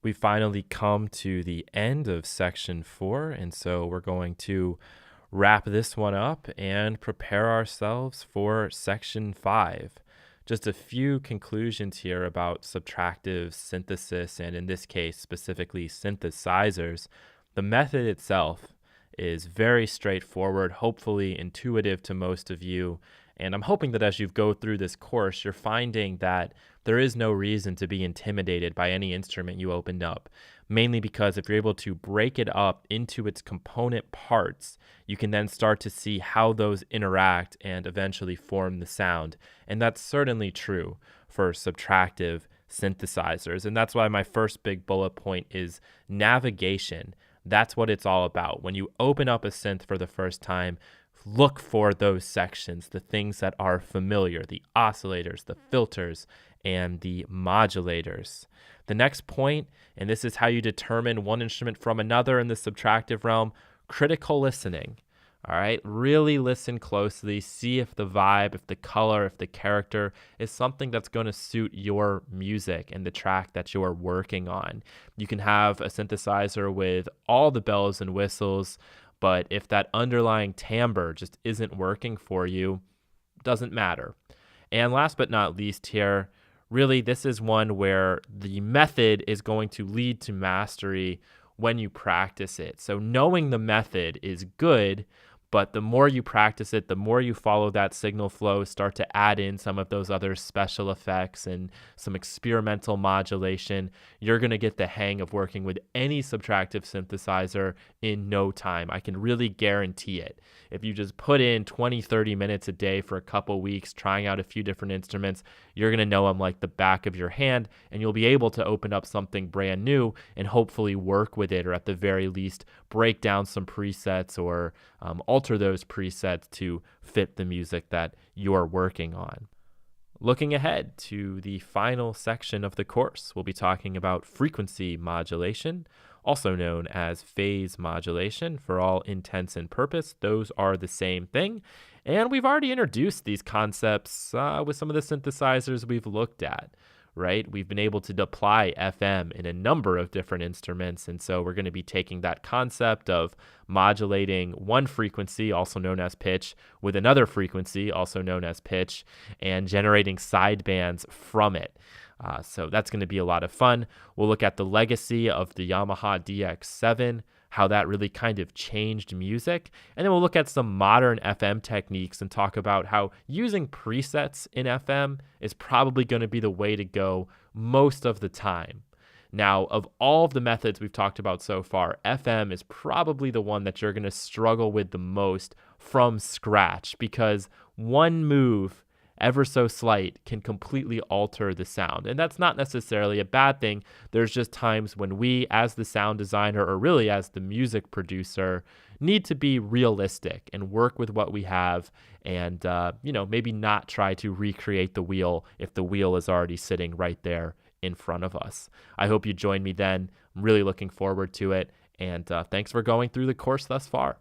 We finally come to the end of section 4, and so we're going to wrap this one up and prepare ourselves for section 5. Just a few conclusions here about subtractive synthesis, and in this case, specifically synthesizers. The method itself is very straightforward, hopefully intuitive to most of you. And I'm hoping that as you go through this course, you're finding that there is no reason to be intimidated by any instrument you opened up, mainly because if you're able to break it up into its component parts, you can then start to see how those interact and eventually form the sound. And that's certainly true for subtractive synthesizers. And that's why my first big bullet point is navigation. That's what it's all about. When you open up a synth for the first time, look for those sections, the things that are familiar, the oscillators, the filters, and the modulators. The next point, and this is how you determine one instrument from another in the subtractive realm, critical listening. All right, really listen closely, see if the vibe, if the color, if the character is something that's going to suit your music and the track that you're working on. You can have a synthesizer with all the bells and whistles, but if that underlying timbre just isn't working for you, doesn't matter. And last but not least here, really this is one where the method is going to lead to mastery when you practice it. So knowing the method is good, but the more you practice it, the more you follow that signal flow, start to add in some of those other special effects and some experimental modulation, you're going to get the hang of working with any subtractive synthesizer in no time. I can really guarantee it. If you just put in 20, 30 minutes a day for a couple weeks, trying out a few different instruments, you're going to know them like the back of your hand, and you'll be able to open up something brand new and hopefully work with it, or at the very least, break down some presets or alter those presets to fit the music that you're working on. Looking ahead to the final section of the course, we'll be talking about frequency modulation, also known as phase modulation. For all intents and purpose, those are the same thing. And we've already introduced these concepts with some of the synthesizers we've looked at, right? We've been able to apply FM in a number of different instruments. And so we're going to be taking that concept of modulating one frequency, also known as pitch, with another frequency, also known as pitch, and generating sidebands from it. So that's going to be a lot of fun. We'll look at the legacy of the Yamaha DX7, how that really kind of changed music. And then we'll look at some modern FM techniques and talk about how using presets in FM is probably going to be the way to go most of the time. Now, of all of the methods we've talked about so far, FM is probably the one that you're going to struggle with the most from scratch, because one move, ever so slight, can completely alter the sound. And that's not necessarily a bad thing. There's just times when we, as the sound designer, or really as the music producer, need to be realistic and work with what we have and, maybe not try to recreate the wheel if the wheel is already sitting right there in front of us. I hope you join me then. I'm really looking forward to it. And thanks for going through the course thus far.